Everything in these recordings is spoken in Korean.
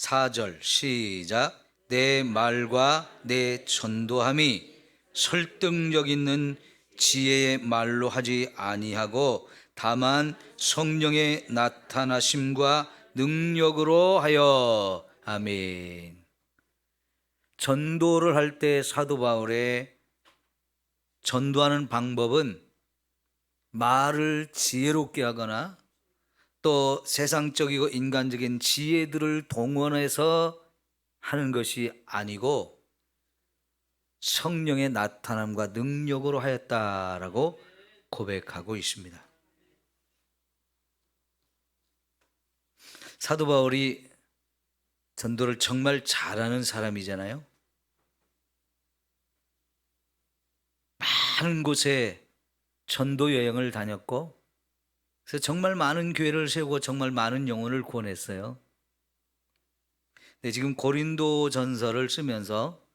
4절 시작. 내 말과 내 전도함이 설득력 있는 지혜의 말로 하지 아니하고 다만 성령의 나타나심과 능력으로 하여. 아멘. 전도를 할 때 사도 바울의 전도하는 방법은 말을 지혜롭게 하거나 또 세상적이고 인간적인 지혜들을 동원해서 하는 것이 아니고 성령의 나타남과 능력으로 하였다라고 고백하고 있습니다. 사도 바울이 전도를 정말 잘하는 사람이잖아요. 많은 곳에 전도 여행을 다녔고, 그래서 정말 많은 교회를 세우고 정말 많은 영혼을 구원했어요. 근데 지금 고린도 전서를 쓰면서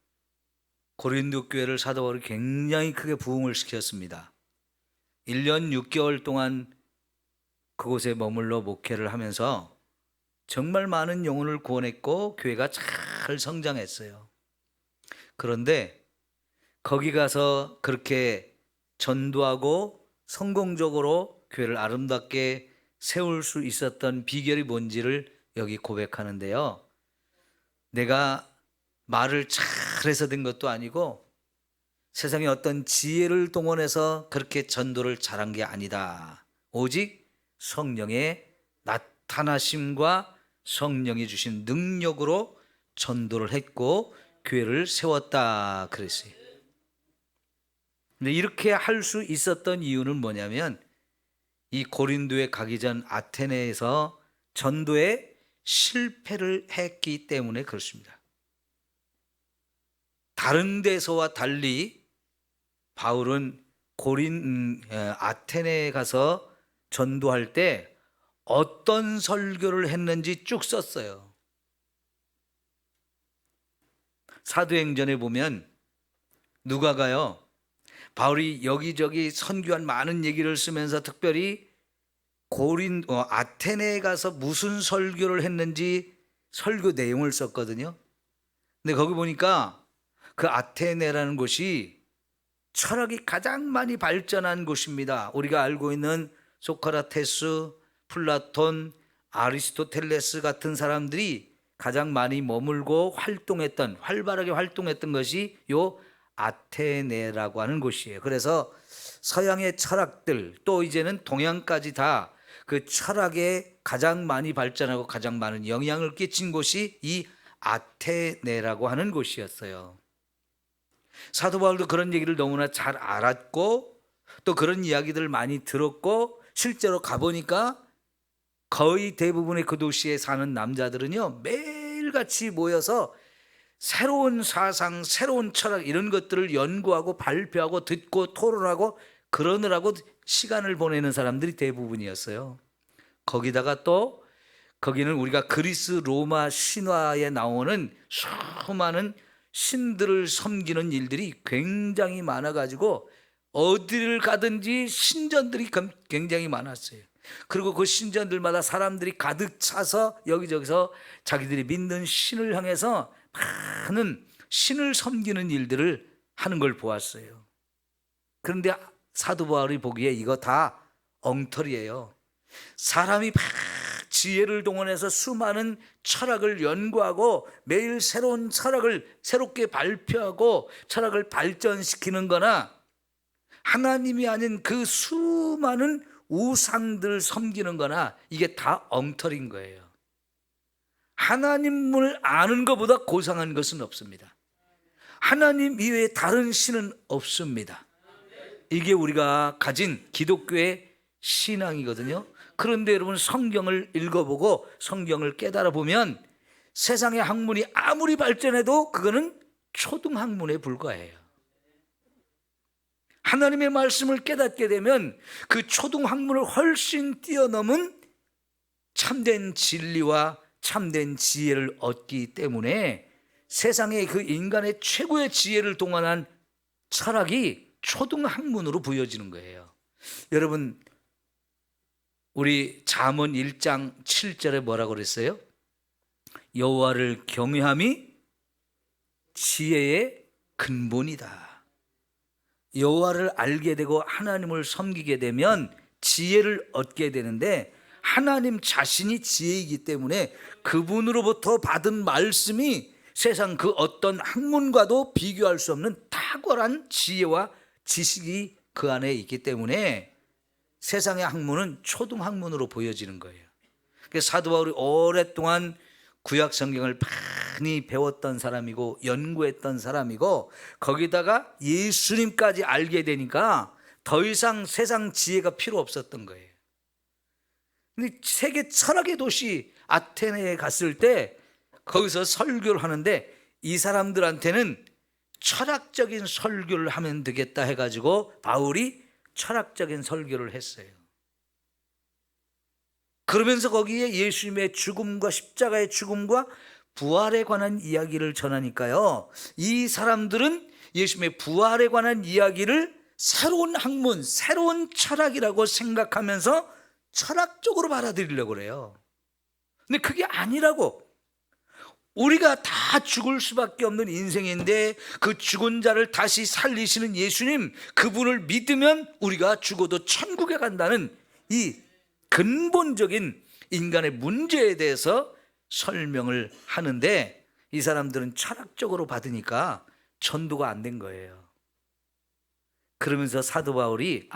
고린도 교회를 사도 바울이 굉장히 크게 부흥을 시켰습니다. 1년 6개월 동안 그곳에 머물러 목회를 하면서 정말 많은 영혼을 구원했고 교회가 잘 성장했어요. 그런데 거기 가서 그렇게 전도하고 성공적으로 교회를 아름답게 세울 수 있었던 비결이 뭔지를 여기 고백하는데요. 내가 말을 잘해서 된 것도 아니고 세상에 어떤 지혜를 동원해서 그렇게 전도를 잘한 게 아니다. 오직 성령의 나타나심과 성령이 주신 능력으로 전도를 했고 교회를 세웠다 그랬어요. 근데 이렇게 할 수 있었던 이유는 뭐냐면 이 고린도에 가기 전 아테네에서 전도에 실패를 했기 때문에 그렇습니다. 다른 데서와 달리 바울은 아테네에 가서 전도할 때 어떤 설교를 했는지 쭉 썼어요. 사도행전에 보면 누가가요, 바울이 여기저기 선교한 많은 얘기를 쓰면서 특별히 아테네에 가서 무슨 설교를 했는지 설교 내용을 썼거든요. 근데 거기 보니까 그 아테네라는 곳이 철학이 가장 많이 발전한 곳입니다. 우리가 알고 있는 소크라테스, 플라톤, 아리스토텔레스 같은 사람들이 가장 많이 머물고 활발하게 활동했던 것이 요 아테네라고 하는 곳이에요. 그래서 서양의 철학들 또 이제는 동양까지 다 그 철학에 가장 많이 발전하고 가장 많은 영향을 끼친 곳이 이 아테네라고 하는 곳이었어요. 사도 바울도 그런 얘기를 너무나 잘 알았고 또 그런 이야기들을 많이 들었고 실제로 가보니까 거의 대부분의 그 도시에 사는 남자들은요 매일같이 모여서 새로운 사상, 새로운 철학 이런 것들을 연구하고 발표하고 듣고 토론하고 그러느라고 시간을 보내는 사람들이 대부분이었어요. 거기다가 또 거기는 우리가 그리스 로마 신화에 나오는 수많은 신들을 섬기는 일들이 굉장히 많아가지고 어디를 가든지 신전들이 굉장히 많았어요. 그리고 그 신전들마다 사람들이 가득 차서 여기저기서 자기들이 믿는 신을 향해서 많은 신을 섬기는 일들을 하는 걸 보았어요. 그런데 사도 바울이 보기에 이거 다 엉터리예요. 사람이 막 지혜를 동원해서 수많은 철학을 연구하고 매일 새로운 철학을 새롭게 발표하고 철학을 발전시키는 거나 하나님이 아닌 그 수많은 우상들을 섬기는 거나 이게 다 엉터리인 거예요. 하나님을 아는 것보다 고상한 것은 없습니다. 하나님 이외에 다른 신은 없습니다. 이게 우리가 가진 기독교의 신앙이거든요. 그런데 여러분 성경을 읽어보고 성경을 깨달아 보면 세상의 학문이 아무리 발전해도 그거는 초등학문에 불과해요. 하나님의 말씀을 깨닫게 되면 그 초등학문을 훨씬 뛰어넘은 참된 진리와 참된 지혜를 얻기 때문에 세상의 그 인간의 최고의 지혜를 동원한 철학이 초등학문으로 보여지는 거예요. 여러분 우리 잠언 1장 7절에 뭐라고 그랬어요? 여호와를 경외함이 지혜의 근본이다. 여호와를 알게 되고 하나님을 섬기게 되면 지혜를 얻게 되는데, 하나님 자신이 지혜이기 때문에 그분으로부터 받은 말씀이 세상 그 어떤 학문과도 비교할 수 없는 탁월한 지혜와 지식이 그 안에 있기 때문에 세상의 학문은 초등학문으로 보여지는 거예요. 그래서 사도 바울이 오랫동안 구약 성경을 많이 배웠던 사람이고 연구했던 사람이고, 거기다가 예수님까지 알게 되니까 더 이상 세상 지혜가 필요 없었던 거예요. 근데 세계 철학의 도시 아테네에 갔을 때 거기서 설교를 하는데, 이 사람들한테는 철학적인 설교를 하면 되겠다 해가지고 바울이 철학적인 설교를 했어요. 그러면서 거기에 예수님의 죽음과 십자가의 죽음과 부활에 관한 이야기를 전하니까요, 이 사람들은 예수님의 부활에 관한 이야기를 새로운 학문, 새로운 철학이라고 생각하면서 철학적으로 받아들이려고 그래요. 근데 그게 아니라고. 우리가 다 죽을 수밖에 없는 인생인데 그 죽은 자를 다시 살리시는 예수님, 그분을 믿으면 우리가 죽어도 천국에 간다는 이 근본적인 인간의 문제에 대해서 설명을 하는데, 이 사람들은 철학적으로 받으니까 전도가 안 된 거예요. 그러면서 사도 바울이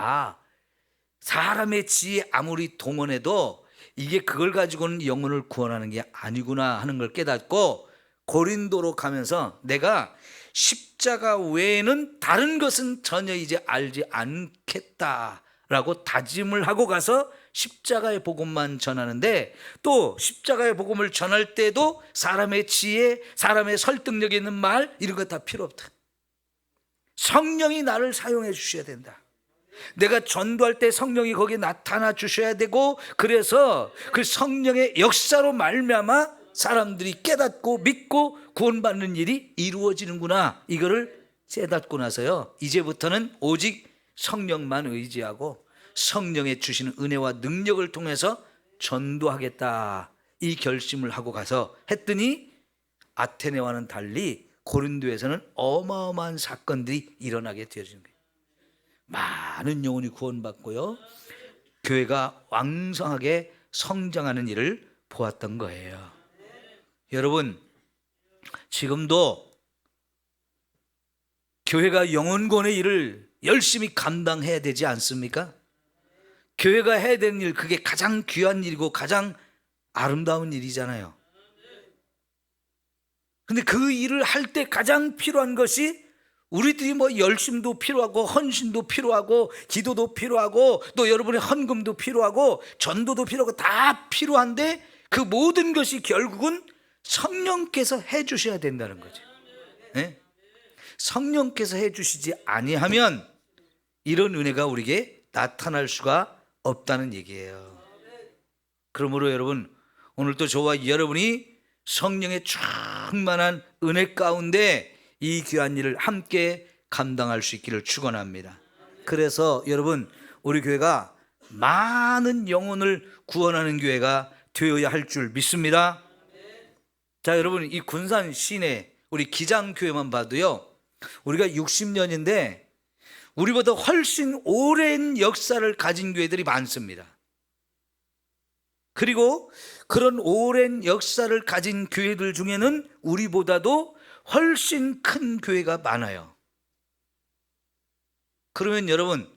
사람의 지혜 아무리 동원해도 이게 그걸 가지고는 영혼을 구원하는 게 아니구나 하는 걸 깨닫고, 고린도로 가면서 내가 십자가 외에는 다른 것은 전혀 이제 알지 않겠다라고 다짐을 하고 가서 십자가의 복음만 전하는데, 또 십자가의 복음을 전할 때도 사람의 지혜, 사람의 설득력 있는 말 이런 거 다 필요 없다. 성령이 나를 사용해 주셔야 된다. 내가 전도할 때 성령이 거기에 나타나 주셔야 되고, 그래서 그 성령의 역사로 말미암아 사람들이 깨닫고 믿고 구원받는 일이 이루어지는구나, 이거를 깨닫고 나서요, 이제부터는 오직 성령만 의지하고 성령의 주시는 은혜와 능력을 통해서 전도하겠다, 이 결심을 하고 가서 했더니 아테네와는 달리 고린도에서는 어마어마한 사건들이 일어나게 되어지는 거예요. 많은 영혼이 구원받고요, 교회가 왕성하게 성장하는 일을 보았던 거예요. 여러분, 지금도 교회가 영혼구원의 일을 열심히 감당해야 되지 않습니까? 교회가 해야 되는 일, 그게 가장 귀한 일이고 가장 아름다운 일이잖아요. 근데 그 일을 할 때 가장 필요한 것이, 우리들이 열심도 필요하고 헌신도 필요하고 기도도 필요하고 또 여러분의 헌금도 필요하고 전도도 필요하고 다 필요한데, 그 모든 것이 결국은 성령께서 해 주셔야 된다는 거죠. 네? 성령께서 해 주시지 아니하면 이런 은혜가 우리에게 나타날 수가 없다는 얘기예요. 그러므로 여러분, 오늘도 저와 여러분이 성령의 충만한 은혜 가운데 이 귀한 일을 함께 감당할 수 있기를 축원합니다. 그래서 여러분, 우리 교회가 많은 영혼을 구원하는 교회가 되어야 할 줄 믿습니다. 자, 여러분, 이 군산 시내 우리 기장교회만 봐도요, 우리가 60년인데 우리보다 훨씬 오랜 역사를 가진 교회들이 많습니다. 그리고 그런 오랜 역사를 가진 교회들 중에는 우리보다도 훨씬 큰 교회가 많아요. 그러면 여러분,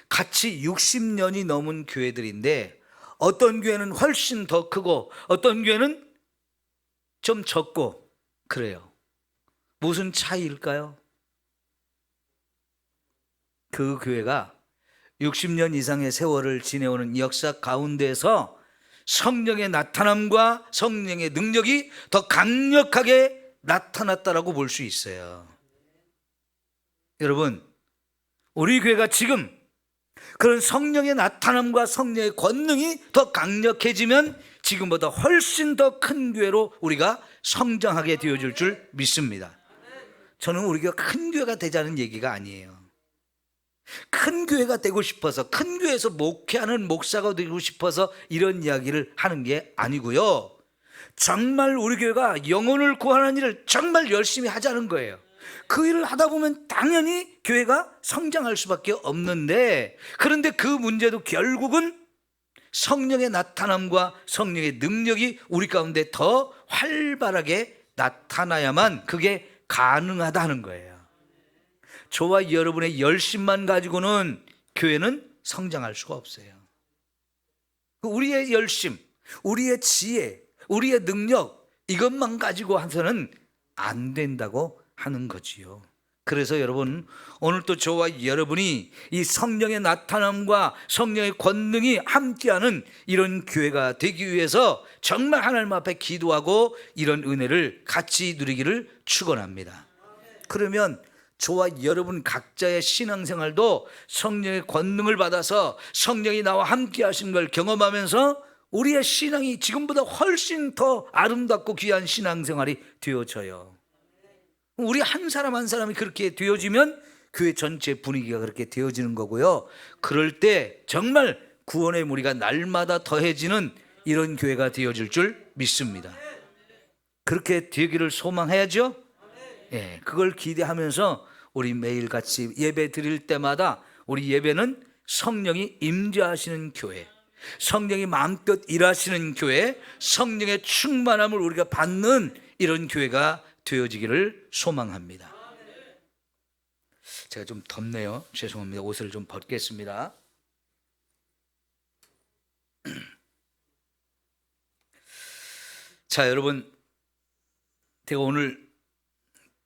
같이 60년이 넘은 교회들인데 어떤 교회는 훨씬 더 크고 어떤 교회는 좀 적고 그래요. 무슨 차이일까요? 그 교회가 60년 이상의 세월을 지내오는 역사 가운데서 성령의 나타남과 성령의 능력이 더 강력하게 나타났다라고 볼 수 있어요. 여러분, 우리 교회가 지금 그런 성령의 나타남과 성령의 권능이 더 강력해지면 지금보다 훨씬 더 큰 교회로 우리가 성장하게 되어질 줄 믿습니다. 저는 우리 교회가 큰 교회가 되자는 얘기가 아니에요. 큰 교회가 되고 싶어서, 큰 교회에서 목회하는 목사가 되고 싶어서 이런 이야기를 하는 게 아니고요, 정말 우리 교회가 영혼을 구하는 일을 정말 열심히 하자는 거예요. 그 일을 하다 보면 당연히 교회가 성장할 수밖에 없는데, 그런데 그 문제도 결국은 성령의 나타남과 성령의 능력이 우리 가운데 더 활발하게 나타나야만 그게 가능하다 하는 거예요. 저와 여러분의 열심만 가지고는 교회는 성장할 수가 없어요. 우리의 열심, 우리의 지혜, 우리의 능력, 이것만 가지고 해서는 안 된다고 하는 거지요. 그래서 여러분, 오늘 또 저와 여러분이 이 성령의 나타남과 성령의 권능이 함께하는 이런 교회가 되기 위해서 정말 하나님 앞에 기도하고 이런 은혜를 같이 누리기를 축원합니다. 그러면 저와 여러분 각자의 신앙생활도 성령의 권능을 받아서 성령이 나와 함께 하신 걸 경험하면서 우리의 신앙이 지금보다 훨씬 더 아름답고 귀한 신앙생활이 되어져요. 우리 한 사람 한 사람이 그렇게 되어지면 교회 전체 분위기가 그렇게 되어지는 거고요. 그럴 때 정말 구원의 무리가 날마다 더해지는 이런 교회가 되어질 줄 믿습니다. 그렇게 되기를 소망해야죠. 예, 그걸 기대하면서 우리 매일 같이 예배 드릴 때마다 우리 예배는 성령이 임재하시는 교회, 성령이 마음껏 일하시는 교회, 성령의 충만함을 우리가 받는 이런 교회가 되어지기를 소망합니다. 제가 좀 덥네요. 죄송합니다. 옷을 좀 벗겠습니다. 자, 여러분, 제가 오늘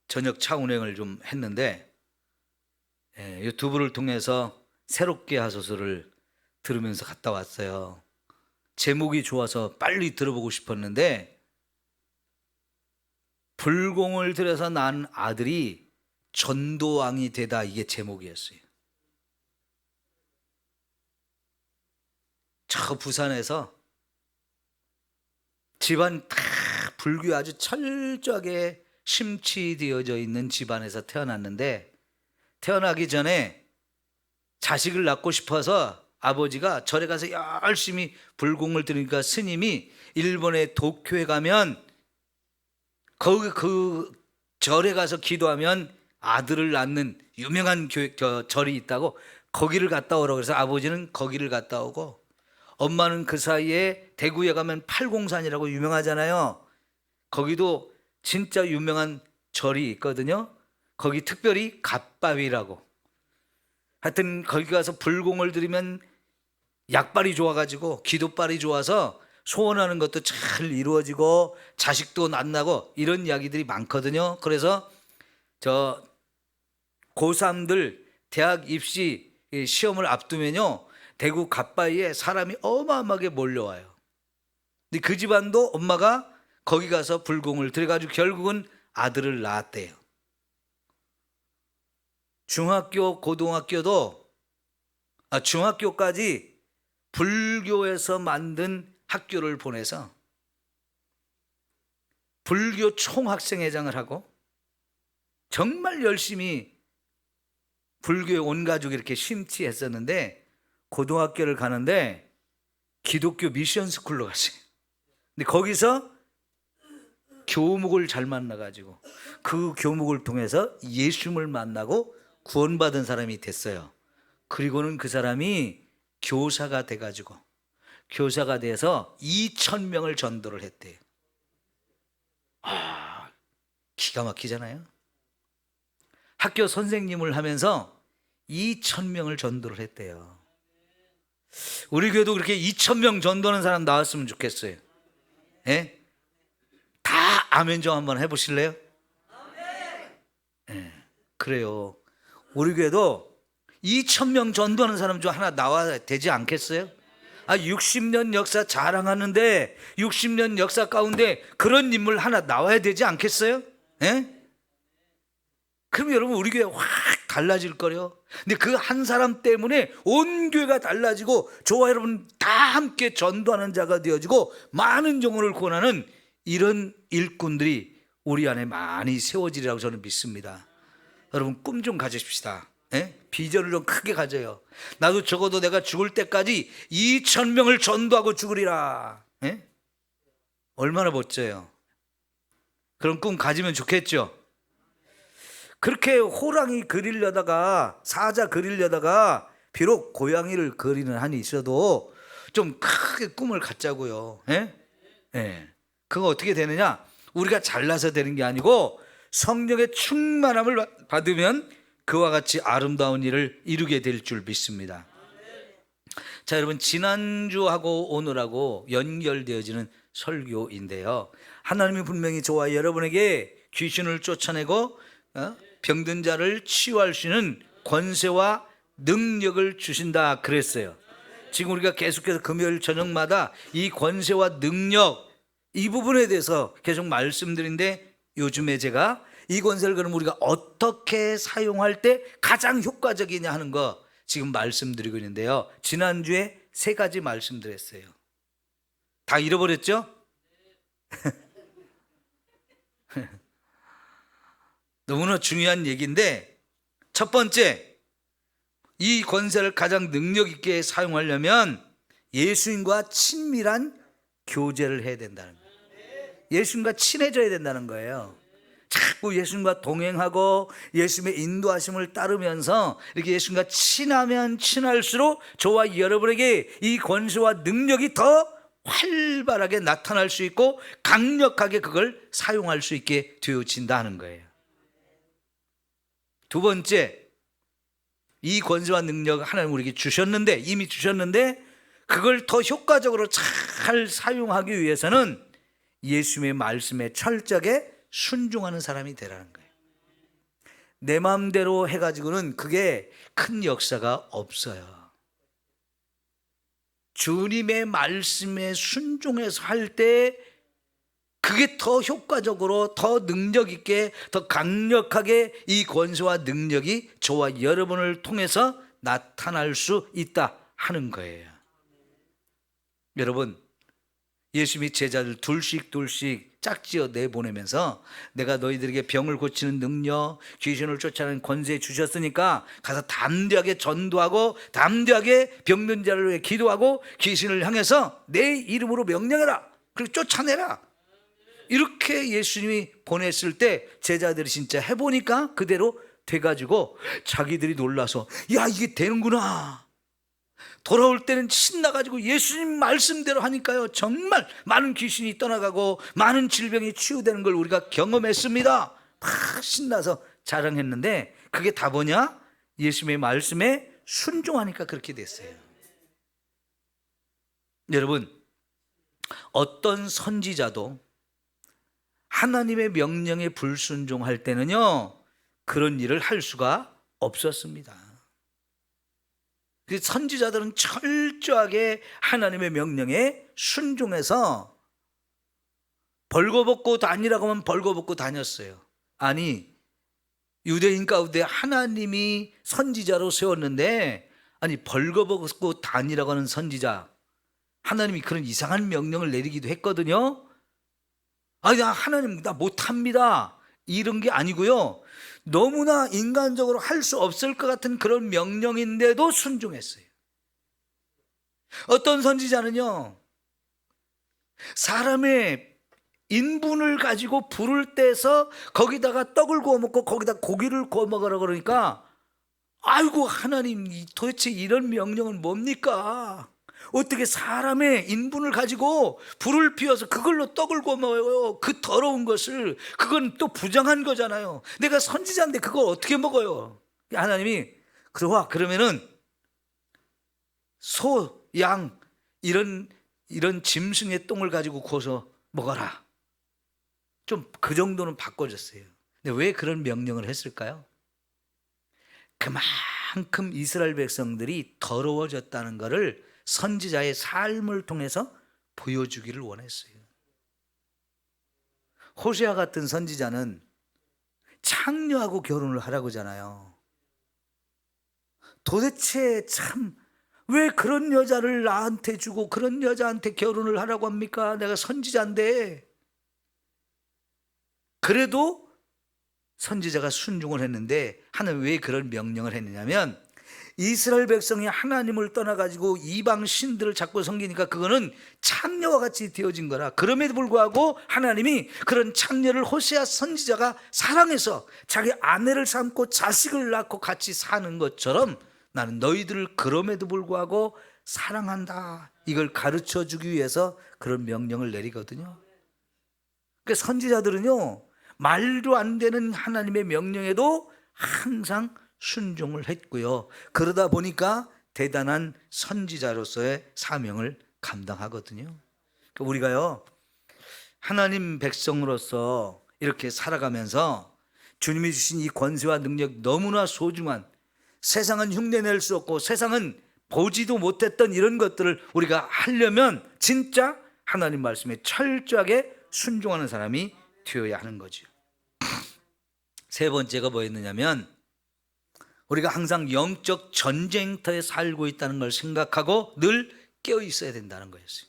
저녁 차 운행을 좀 했는데 유튜브를 통해서 새롭게 하소서를 들으면서 갔다 왔어요. 제목이 좋아서 빨리 들어보고 싶었는데, 불공을 들여서 낳은 아들이 전도왕이 되다, 이게 제목이었어요. 저 부산에서 집안 다 불교 아주 철저하게 심취되어져 있는 집안에서 태어났는데, 태어나기 전에 자식을 낳고 싶어서 아버지가 절에 가서 열심히 불공을 들으니까 스님이 일본의 도쿄에 가면 거기 그 절에 가서 기도하면 아들을 낳는 유명한 절이 있다고 거기를 갔다 오라고 해서 아버지는 거기를 갔다 오고, 엄마는 그 사이에 대구에 가면 팔공산이라고 유명하잖아요. 거기도 진짜 유명한 절이 있거든요. 거기 특별히 갓바위라고. 하여튼 거기 가서 불공을 들이면 약발이 좋아가지고 기도발이 좋아서 소원하는 것도 잘 이루어지고 자식도 낳나고 이런 이야기들이 많거든요. 그래서 저 고3들 대학 입시 시험을 앞두면요, 대구 갓바위에 사람이 어마어마하게 몰려와요. 근데 그 집안도 엄마가 거기 가서 불공을 들여가지고 결국은 아들을 낳았대요. 중학교, 고등학교도 중학교까지 불교에서 만든 학교를 보내서 불교 총학생회장을 하고 정말 열심히 불교에 온 가족이 이렇게 심취했었는데, 고등학교를 가는데 기독교 미션 스쿨로 갔어요. 근데 거기서 교목을 잘 만나가지고 그 교목을 통해서 예수님을 만나고 구원받은 사람이 됐어요. 그리고는 그 사람이 교사가 돼가지고 교사가 돼서 2,000명을 전도를 했대요. 기가 막히잖아요. 학교 선생님을 하면서 2,000명을 전도를 했대요. 우리 교회도 그렇게 2,000명 전도하는 사람 나왔으면 좋겠어요. 예? 다 아멘 좀 한번 해보실래요? 예, 그래요. 우리 교회도 2,000명 전도하는 사람 중 하나 나와야 되지 않겠어요? 60년 역사 자랑하는데 60년 역사 가운데 그런 인물 하나 나와야 되지 않겠어요? 예? 그럼 여러분 우리 교회 확 달라질 거요. 근데 그 한 사람 때문에 온 교회가 달라지고 저와 여러분 다 함께 전도하는 자가 되어지고 많은 영혼을 구원하는 이런 일꾼들이 우리 안에 많이 세워지리라고 저는 믿습니다. 여러분 꿈 좀 가지십시다. 예? 비전을 좀 크게 가져요. 나도 적어도 내가 죽을 때까지 2,000명을 전도하고 죽으리라. 예? 얼마나 멋져요. 그런 꿈 가지면 좋겠죠. 그렇게 호랑이 그리려다가, 사자 그리려다가 비록 고양이를 그리는 한이 있어도 좀 크게 꿈을 갖자고요. 예? 예. 그거 어떻게 되느냐? 우리가 잘나서 되는 게 아니고 성령의 충만함을 받으면 그와 같이 아름다운 일을 이루게 될 줄 믿습니다. 자, 여러분, 지난주하고 오늘하고 연결되어지는 설교인데요, 하나님이 분명히 저와 여러분에게 귀신을 쫓아내고 병든 자를 치유할 수 있는 권세와 능력을 주신다 그랬어요. 지금 우리가 계속해서 금요일 저녁마다 이 권세와 능력, 이 부분에 대해서 계속 말씀드리는데, 요즘에 제가 이 권세를 그럼 우리가 어떻게 사용할 때 가장 효과적이냐 하는 거 지금 말씀드리고 있는데요, 지난주에 3가지 말씀드렸어요. 다 잃어버렸죠? 너무나 중요한 얘기인데, 첫 번째, 이 권세를 가장 능력 있게 사용하려면 예수님과 친밀한 교제를 해야 된다는 거예요. 예수님과 친해져야 된다는 거예요. 자꾸 예수님과 동행하고 예수님의 인도하심을 따르면서 이렇게 예수님과 친하면 친할수록 저와 여러분에게 이 권세와 능력이 더 활발하게 나타날 수 있고 강력하게 그걸 사용할 수 있게 되어진다는 거예요. 두 번째, 이 권세와 능력을 하나님 우리에게 주셨는데, 이미 주셨는데 그걸 더 효과적으로 잘 사용하기 위해서는 예수님의 말씀에 철저하게 순종하는 사람이 되라는 거예요. 내 마음대로 해가지고는 그게 큰 역사가 없어요. 주님의 말씀에 순종해서 할 때 그게 더 효과적으로, 더 능력 있게, 더 강력하게 이 권세와 능력이 저와 여러분을 통해서 나타날 수 있다 하는 거예요. 여러분, 예수님이 제자들 둘씩 짝지어 내보내면서 내가 너희들에게 병을 고치는 능력, 귀신을 쫓아내는 권세 주셨으니까 가서 담대하게 전도하고 담대하게 병든 자를 위해 기도하고 귀신을 향해서 내 이름으로 명령해라, 그리고 쫓아내라. 이렇게 예수님이 보냈을 때 제자들이 진짜 해보니까 그대로 돼가지고 자기들이 놀라서, 야, 이게 되는구나. 돌아올 때는 신나가지고 예수님 말씀대로 하니까요, 정말 많은 귀신이 떠나가고 많은 질병이 치유되는 걸 우리가 경험했습니다. 막 신나서 자랑했는데 그게 다 뭐냐? 예수님의 말씀에 순종하니까 그렇게 됐어요. 여러분, 어떤 선지자도 하나님의 명령에 불순종할 때는요, 그런 일을 할 수가 없었습니다. 선지자들은 철저하게 하나님의 명령에 순종해서 벌거벗고 다니라고 하면 벌거벗고 다녔어요. 아니, 유대인 가운데 하나님이 선지자로 세웠는데, 아니 벌거벗고 다니라고 하는 선지자, 하나님이 그런 이상한 명령을 내리기도 했거든요. 아니, 하나님 나 못합니다, 이런 게 아니고요, 너무나 인간적으로 할 수 없을 것 같은 그런 명령인데도 순종했어요. 어떤 선지자는요, 사람의 인분을 가지고 불을 떼서 거기다가 떡을 구워 먹고 거기다 고기를 구워 먹으라 그러니까, 아이고 하나님, 도대체 이런 명령은 뭡니까? 어떻게 사람의 인분을 가지고 불을 피워서 그걸로 떡을 구워 먹어요? 그 더러운 것을. 그건 또 부정한 거잖아요. 내가 선지자인데 그걸 어떻게 먹어요? 하나님이 그러면은 소, 양 이런 짐승의 똥을 가지고 구워서 먹어라. 좀 그 정도는 바꿔줬어요. 근데 왜 그런 명령을 했을까요? 그만큼 이스라엘 백성들이 더러워졌다는 것을 선지자의 삶을 통해서 보여주기를 원했어요. 호세아 같은 선지자는 창녀하고 결혼을 하라고 하잖아요. 도대체 참 왜 그런 여자를 나한테 주고 그런 여자한테 결혼을 하라고 합니까? 내가 선지자인데. 그래도 선지자가 순종을 했는데, 하나님 왜 그런 명령을 했느냐면 이스라엘 백성이 하나님을 떠나가지고 이방 신들을 자꾸 섬기니까 그거는 창녀와 같이 되어진 거라. 그럼에도 불구하고 하나님이 그런 창녀를 호세아 선지자가 사랑해서 자기 아내를 삼고 자식을 낳고 같이 사는 것처럼 나는 너희들을 그럼에도 불구하고 사랑한다, 이걸 가르쳐 주기 위해서 그런 명령을 내리거든요. 그러니까 선지자들은요, 말도 안 되는 하나님의 명령에도 항상 순종을 했고요. 그러다 보니까 대단한 선지자로서의 사명을 감당하거든요. 그러니까 우리가요, 하나님 백성으로서 이렇게 살아가면서 주님이 주신 이 권세와 능력, 너무나 소중한, 세상은 흉내낼 수 없고 세상은 보지도 못했던 이런 것들을 우리가 하려면 진짜 하나님 말씀에 철저하게 순종하는 사람이 되어야 하는 거죠. 세 번째가 뭐였느냐면, 우리가 항상 영적 전쟁터에 살고 있다는 걸 생각하고 늘 깨어 있어야 된다는 거였어요.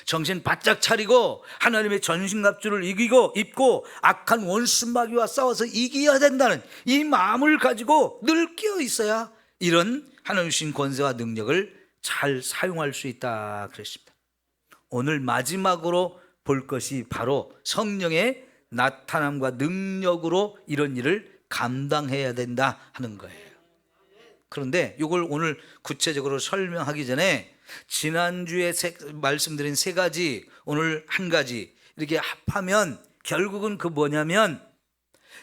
정신 바짝 차리고 하나님의 전신갑주를 입고 악한 원수 마귀와 싸워서 이겨야 된다는 이 마음을 가지고 늘 깨어 있어야 이런 하나님 주신 권세와 능력을 잘 사용할 수 있다 그랬습니다. 오늘 마지막으로 볼 것이 바로 성령의 나타남과 능력으로 이런 일을 감당해야 된다 하는 거예요. 그런데 이걸 오늘 구체적으로 설명하기 전에 지난주에 말씀드린 세 가지, 오늘 한 가지 이렇게 합하면 결국은 그 뭐냐면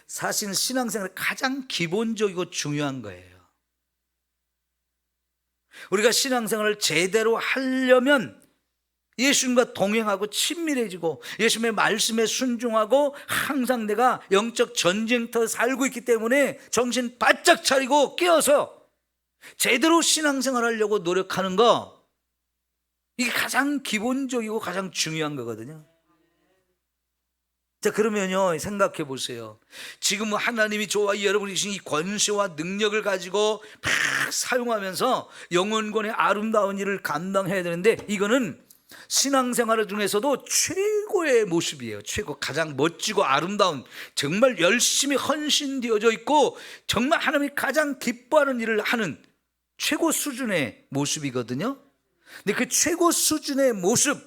사실 신앙생활의 가장 기본적이고 중요한 거예요. 우리가 신앙생활을 제대로 하려면 예수님과 동행하고 친밀해지고 예수님의 말씀에 순종하고 항상 내가 영적 전쟁터에 살고 있기 때문에 정신 바짝 차리고 깨어서 제대로 신앙생활 하려고 노력하는 거, 이게 가장 기본적이고 가장 중요한 거거든요. 자, 그러면요, 생각해 보세요. 지금 하나님이 저와 여러분이 주신 이 권세와 능력을 가지고 막 사용하면서 영혼권의 아름다운 일을 감당해야 되는데, 이거는 신앙생활 중에서도 최고의 모습이에요. 최고, 가장 멋지고 아름다운, 정말 열심히 헌신되어져 있고 정말 하나님이 가장 기뻐하는 일을 하는 최고 수준의 모습이거든요. 근데 그 최고 수준의 모습,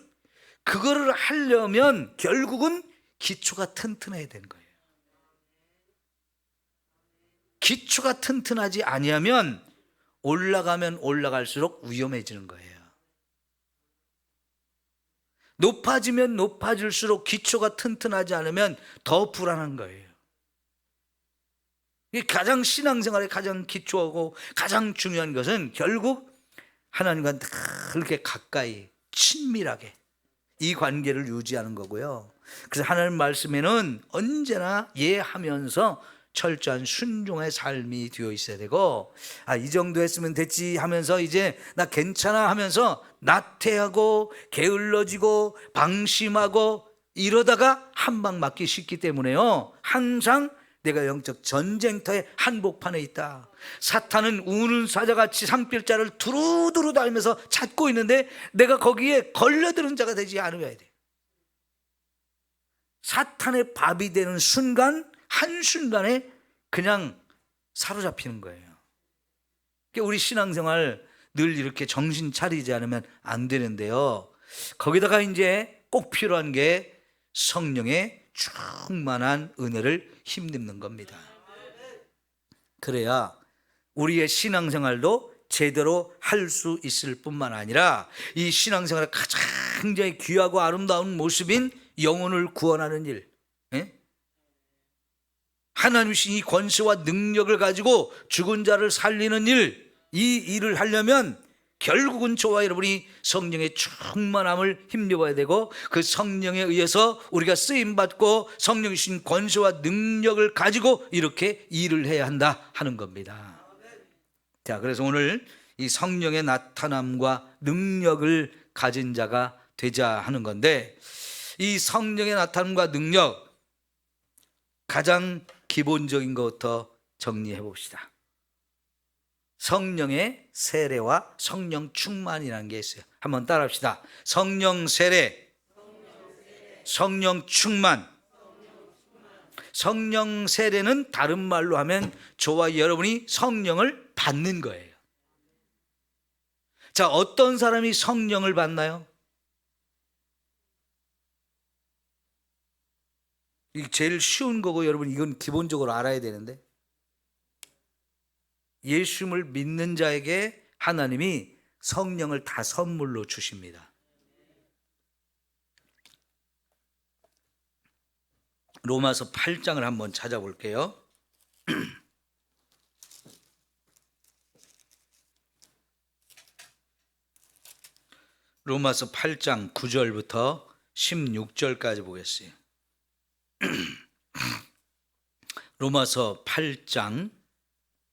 그거를 하려면 결국은 기초가 튼튼해야 되는 거예요. 기초가 튼튼하지 아니하면 올라가면 올라갈수록 위험해지는 거예요. 높아지면 높아질수록 기초가 튼튼하지 않으면 더 불안한 거예요. 가장 신앙생활의 가장 기초하고 가장 중요한 것은 결국 하나님과 그렇게 가까이 친밀하게 이 관계를 유지하는 거고요. 그래서 하나님 말씀에는 언제나 예하면서 철저한 순종의 삶이 되어 있어야 되고, 이 정도 했으면 됐지 하면서 이제 나 괜찮아 하면서 나태하고 게을러지고 방심하고 이러다가 한 방 맞기 쉽기 때문에요, 항상 내가 영적 전쟁터의 한복판에 있다. 사탄은 우는 사자같이 산길자를 두루두루 다니면서 찾고 있는데 내가 거기에 걸려드는 자가 되지 않아야 돼. 사탄의 밥이 되는 순간, 한순간에 그냥 사로잡히는 거예요. 우리 신앙생활 늘 이렇게 정신 차리지 않으면 안 되는데요, 거기다가 이제 꼭 필요한 게 성령의 충만한 은혜를 힘입는 겁니다. 그래야 우리의 신앙생활도 제대로 할 수 있을 뿐만 아니라 이 신앙생활의 가장 굉장히 귀하고 아름다운 모습인 영혼을 구원하는 일, 하나님이 주신 이 권세와 능력을 가지고 죽은 자를 살리는 일, 이 일을 하려면 결국은 저와 여러분이 성령의 충만함을 힘입어야 되고, 그 성령에 의해서 우리가 쓰임받고 성령이 주신 권세와 능력을 가지고 이렇게 일을 해야 한다 하는 겁니다. 자, 그래서 오늘 이 성령의 나타남과 능력을 가진 자가 되자 하는 건데, 이 성령의 나타남과 능력, 가장 기본적인 것부터 정리해 봅시다. 성령의 세례와 성령 충만이라는 게 있어요. 한번 따라 합시다. 성령 세례, 성령 충만. 성령 세례는 다른 말로 하면 저와 여러분이 성령을 받는 거예요. 자, 어떤 사람이 성령을 받나요? 이게 제일 쉬운 거고 여러분 이건 기본적으로 알아야 되는데, 예수님을 믿는 자에게 하나님이 성령을 다 선물로 주십니다. 로마서 8장을 한번 찾아볼게요. 로마서 8장 9절부터 16절까지 보겠어요. 로마서 8장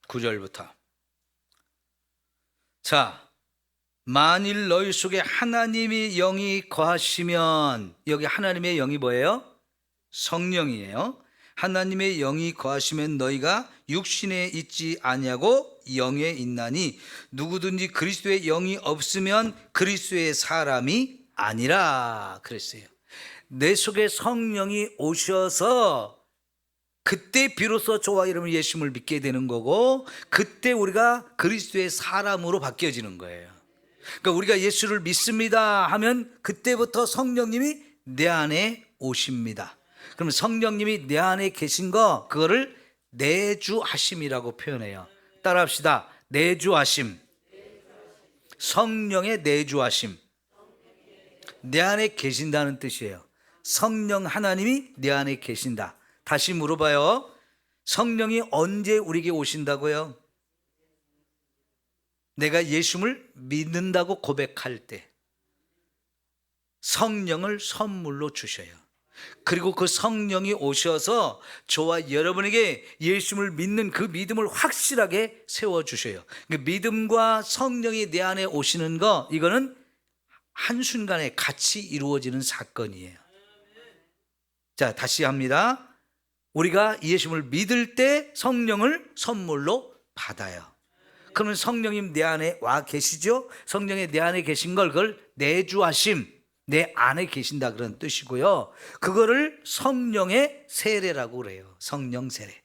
9절부터. 자, 만일 너희 속에 하나님의 영이 거하시면, 여기 하나님의 영이 뭐예요? 성령이에요. 하나님의 영이 거하시면 너희가 육신에 있지 아니하고 영에 있나니 누구든지 그리스도의 영이 없으면 그리스도의 사람이 아니라 그랬어요. 내 속에 성령이 오셔서 그때 비로소 저와 여러분 예수님을 믿게 되는 거고, 그때 우리가 그리스도의 사람으로 바뀌어지는 거예요. 그러니까 우리가 예수를 믿습니다 하면 그때부터 성령님이 내 안에 오십니다. 그러면 성령님이 내 안에 계신 거, 그거를 내주하심이라고 표현해요. 따라합시다. 내주하심. 성령의 내주하심. 내 안에 계신다는 뜻이에요. 성령 하나님이 내 안에 계신다. 다시 물어봐요. 성령이 언제 우리에게 오신다고요? 내가 예수를 믿는다고 고백할 때 성령을 선물로 주셔요. 그리고 그 성령이 오셔서 저와 여러분에게 예수를 믿는 그 믿음을 확실하게 세워주셔요. 그 믿음과 성령이 내 안에 오시는 거, 이거는 한순간에 같이 이루어지는 사건이에요. 자, 다시 합니다. 우리가 예수를 믿을 때 성령을 선물로 받아요. 그러면 성령님 내 안에 와 계시죠? 성령이 내 안에 계신 걸, 그걸 내주하심, 내 안에 계신다 그런 뜻이고요. 그거를 성령의 세례라고 그래요. 성령 세례.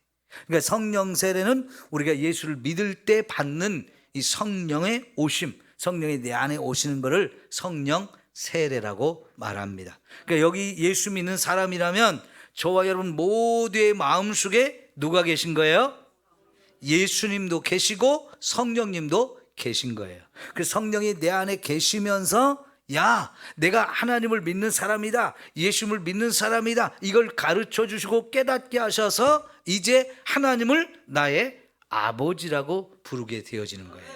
그러니까 성령 세례는 우리가 예수를 믿을 때 받는 이 성령의 오심, 성령이 내 안에 오시는 것을 성령 세례라고 말합니다. 그러니까 여기 예수 믿는 사람이라면 저와 여러분 모두의 마음속에 누가 계신 거예요? 예수님도 계시고 성령님도 계신 거예요. 그 성령이 내 안에 계시면서, 야, 내가 하나님을 믿는 사람이다, 예수님을 믿는 사람이다, 이걸 가르쳐 주시고 깨닫게 하셔서 이제 하나님을 나의 아버지라고 부르게 되어지는 거예요.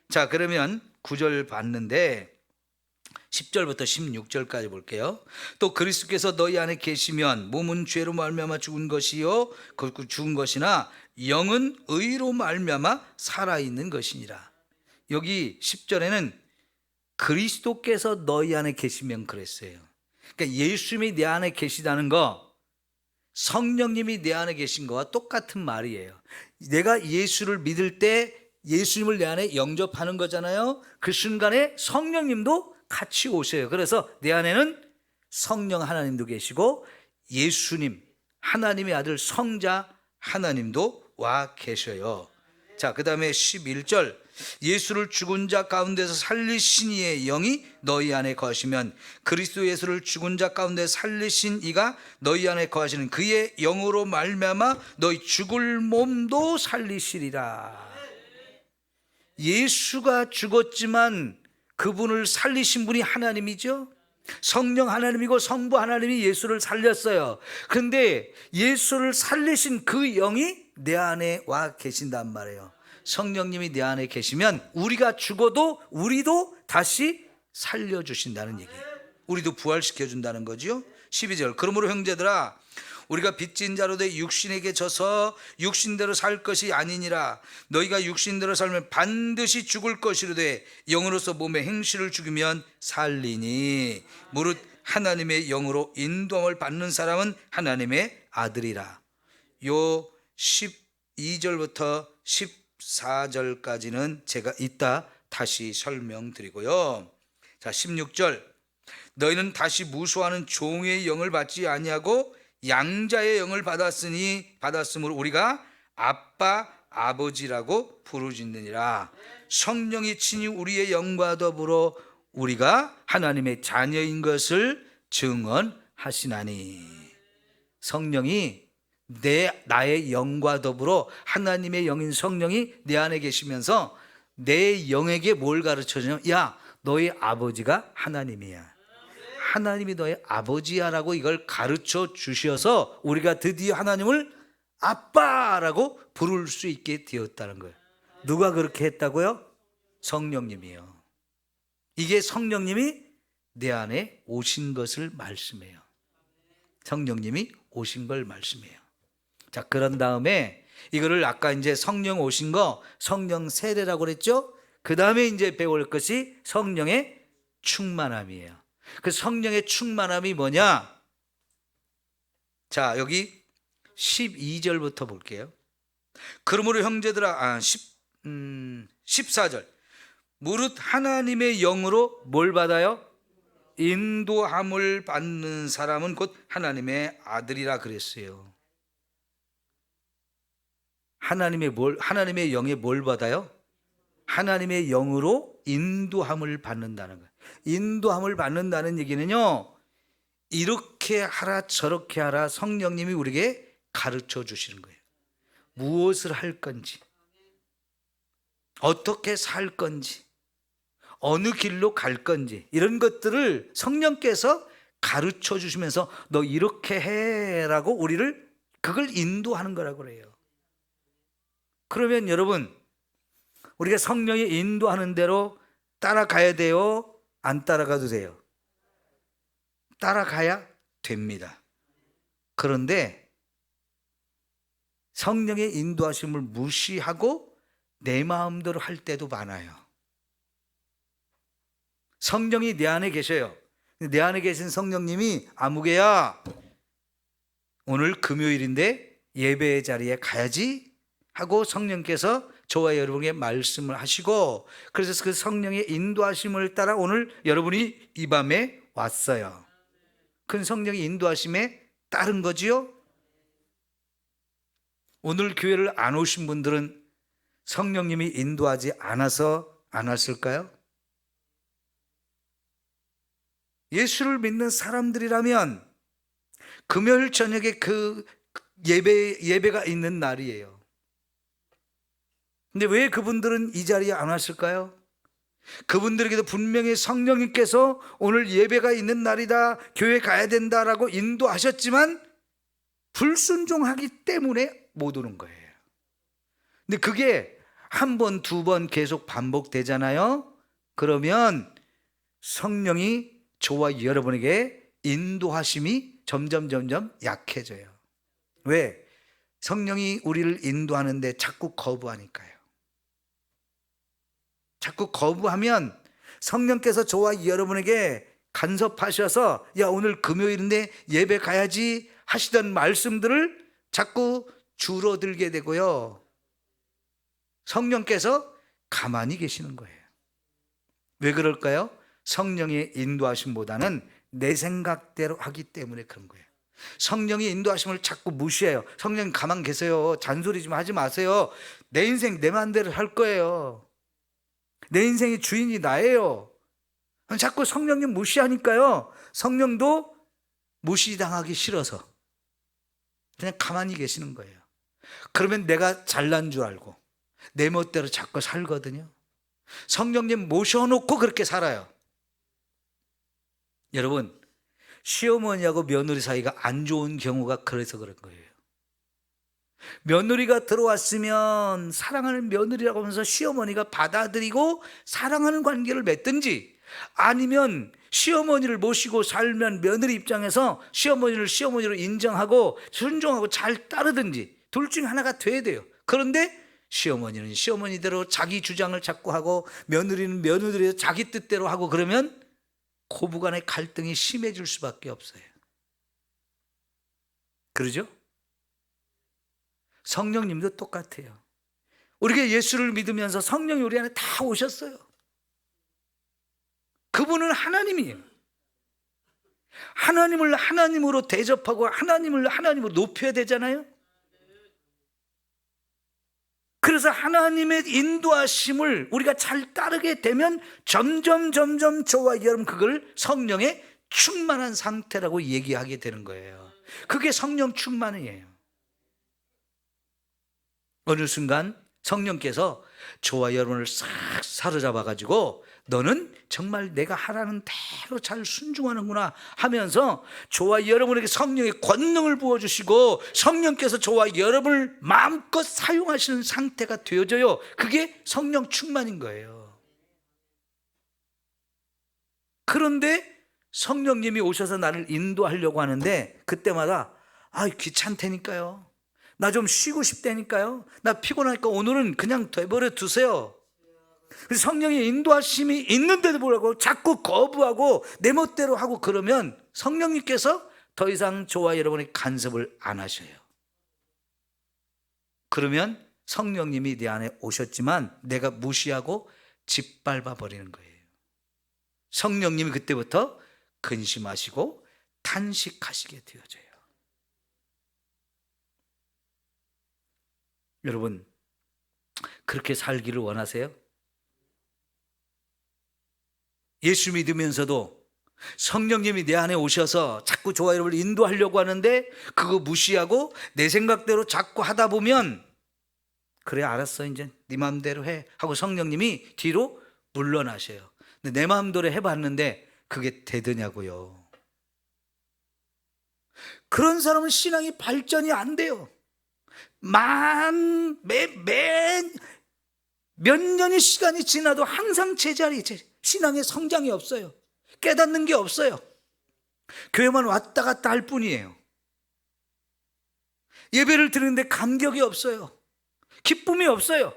자, 그러면 9절 봤는데 10절부터 16절까지 볼게요. 또 그리스도께서 너희 안에 계시면 몸은 죄로 말미암아 죽은 것이요 그 죽은 것이나 영은 의로 말미암아 살아있는 것이니라. 여기 10절에는 그리스도께서 너희 안에 계시면 그랬어요. 그러니까 예수님이 내 안에 계시다는 거, 성령님이 내 안에 계신 거와 똑같은 말이에요. 내가 예수를 믿을 때 예수님을 내 안에 영접하는 거잖아요. 그 순간에 성령님도 같이 오셔요. 그래서 내 안에는 성령 하나님도 계시고 예수님, 하나님의 아들 성자 하나님도 와 계셔요. 자, 그 다음에 11절, 예수를 죽은 자 가운데서 살리신 이의 영이 너희 안에 거하시면 그리스도 예수를 죽은 자 가운데 살리신 이가 너희 안에 거하시는 그의 영으로 말미암아 너희 죽을 몸도 살리시리라. 예수가 죽었지만 그분을 살리신 분이 하나님이죠. 성령 하나님이고 성부 하나님이 예수를 살렸어요. 그런데 예수를 살리신 그 영이 내 안에 와 계신단 말이에요. 성령님이 내 안에 계시면 우리가 죽어도 우리도 다시 살려주신다는 얘기예요. 우리도 부활시켜준다는 거죠. 12절, 그러므로 형제들아 우리가 빚진 자로 돼 육신에게 져서 육신대로 살 것이 아니니라. 너희가 육신대로 살면 반드시 죽을 것이로되 영으로서 몸의 행실을 죽이면 살리니 무릇 하나님의 영으로 인도함을 받는 사람은 하나님의 아들이라. 요 12절부터 14절까지는 제가 이따 다시 설명드리고요. 자, 16절, 너희는 다시 무수하는 종의 영을 받지 아니하고 양자의 영을 받았으므로 우리가 아빠 아버지라고 부르짖느니라. 성령이 친히 우리의 영과 더불어 우리가 하나님의 자녀인 것을 증언하시나니. 성령이 나의 영과 더불어 하나님의 영인 성령이 내 안에 계시면서 내 영에게 뭘 가르쳐주냐면, 야, 너의 아버지가 하나님이야, 하나님이 너의 아버지야라고 이걸 가르쳐 주셔서 우리가 드디어 하나님을 아빠라고 부를 수 있게 되었다는 거예요. 누가 그렇게 했다고요? 성령님이요. 이게 성령님이 내 안에 오신 것을 말씀해요. 성령님이 오신 걸 말씀해요. 자, 그런 다음에 이거를 아까 이제 성령 오신 거 성령 세례라고 그랬죠? 그 다음에 이제 배울 것이 성령의 충만함이에요. 그 성령의 충만함이 뭐냐? 자, 여기 12절부터 볼게요. 그러므로 형제들아, 14절. 무릇 하나님의 영으로 뭘 받아요? 인도함을 받는 사람은 곧 하나님의 아들이라 그랬어요. 하나님의 영에 뭘 받아요? 하나님의 영으로 인도함을 받는다는 거예요. 인도함을 받는다는 얘기는요, 이렇게 하라 저렇게 하라 성령님이 우리에게 가르쳐 주시는 거예요. 무엇을 할 건지, 어떻게 살 건지, 어느 길로 갈 건지, 이런 것들을 성령께서 가르쳐 주시면서 너 이렇게 해라고 우리를 그걸 인도하는 거라고 그래요. 그러면 여러분, 우리가 성령이 인도하는 대로 따라가야 돼요? 안 따라가도 돼요? 따라가야 됩니다. 그런데 성령의 인도하심을 무시하고 내 마음대로 할 때도 많아요. 성령이 내 안에 계셔요. 내 안에 계신 성령님이 아무개야, 오늘 금요일인데 예배 자리에 가야지 하고 성령께서 저와 여러분에게 말씀을 하시고, 그래서 그 성령의 인도하심을 따라 오늘 여러분이 이 밤에 왔어요. 그 성령의 인도하심에 따른 거지요. 오늘 교회를 안 오신 분들은 성령님이 인도하지 않아서 안 왔을까요? 예수를 믿는 사람들이라면 금요일 저녁에 그 예배가 있는 날이에요. 근데 왜 그분들은 이 자리에 안 왔을까요? 그분들에게도 분명히 성령님께서 오늘 예배가 있는 날이다, 교회 가야 된다라고 인도하셨지만 불순종하기 때문에 못 오는 거예요. 근데 그게 한 번, 두 번 계속 반복되잖아요. 그러면 성령이 저와 여러분에게 인도하심이 점점 약해져요. 왜? 성령이 우리를 인도하는데 자꾸 거부하니까요. 자꾸 거부하면 성령께서 저와 여러분에게 간섭하셔서, 야, 오늘 금요일인데 예배 가야지 하시던 말씀들을 자꾸 줄어들게 되고요, 성령께서 가만히 계시는 거예요. 왜 그럴까요? 성령의 인도하심보다는 내 생각대로 하기 때문에 그런 거예요. 성령의 인도하심을 자꾸 무시해요. 성령 가만 계세요, 잔소리 좀 하지 마세요, 내 인생 내 마음대로 할 거예요, 내 인생의 주인이 나예요. 자꾸 성령님 무시하니까요, 성령도 무시당하기 싫어서 그냥 가만히 계시는 거예요. 그러면 내가 잘난 줄 알고 내 멋대로 자꾸 살거든요. 성령님 모셔놓고 그렇게 살아요. 여러분, 시어머니하고 며느리 사이가 안 좋은 경우가 그래서 그런 거예요. 며느리가 들어왔으면 사랑하는 며느리라고 하면서 시어머니가 받아들이고 사랑하는 관계를 맺든지, 아니면 시어머니를 모시고 살면 며느리 입장에서 시어머니를 시어머니로 인정하고 순종하고 잘 따르든지, 둘 중에 하나가 돼야 돼요. 그런데 시어머니는 시어머니대로 자기 주장을 자꾸 하고 며느리는 며느리대로 자기 뜻대로 하고, 그러면 고부간의 갈등이 심해질 수밖에 없어요. 그러죠? 성령님도 똑같아요. 우리가 예수를 믿으면서 성령이 우리 안에 다 오셨어요. 그분은 하나님이에요. 하나님을 하나님으로 대접하고 하나님을 하나님으로 높여야 되잖아요. 그래서 하나님의 인도하심을 우리가 잘 따르게 되면 점점 저와 여러분 그걸 성령의 충만한 상태라고 얘기하게 되는 거예요. 그게 성령 충만이에요. 어느 순간 성령께서 저와 여러분을 싹 사로잡아 가지고 너는 정말 내가 하라는 대로 잘 순종하는구나 하면서 저와 여러분에게 성령의 권능을 부어주시고 성령께서 저와 여러분을 마음껏 사용하시는 상태가 되어져요. 그게 성령 충만인 거예요. 그런데 성령님이 오셔서 나를 인도하려고 하는데 그때마다 귀찮다니까요. 나 좀 쉬고 싶다니까요. 나 피곤하니까 오늘은 그냥 돼버려 두세요. 성령의 인도하심이 있는데도 불구하고 자꾸 거부하고 내 멋대로 하고 그러면 성령님께서 더 이상 저와 여러분의 간섭을 안 하셔요. 그러면 성령님이 내 안에 오셨지만 내가 무시하고 짓밟아 버리는 거예요. 성령님이 그때부터 근심하시고 탄식하시게 되어져요. 여러분, 그렇게 살기를 원하세요? 예수 믿으면서도 성령님이 내 안에 오셔서 자꾸 저와 여러분을 인도하려고 하는데 그거 무시하고 내 생각대로 자꾸 하다 보면 그래 알았어 이제 네 마음대로 해 하고 성령님이 뒤로 물러나셔요. 근데 내 마음대로 해봤는데 그게 되더냐고요. 그런 사람은 신앙이 발전이 안 돼요. 몇 년의 시간이 지나도 항상 제자리, 신앙의 성장이 없어요. 깨닫는 게 없어요. 교회만 왔다 갔다 할 뿐이에요. 예배를 드리는데 감격이 없어요. 기쁨이 없어요.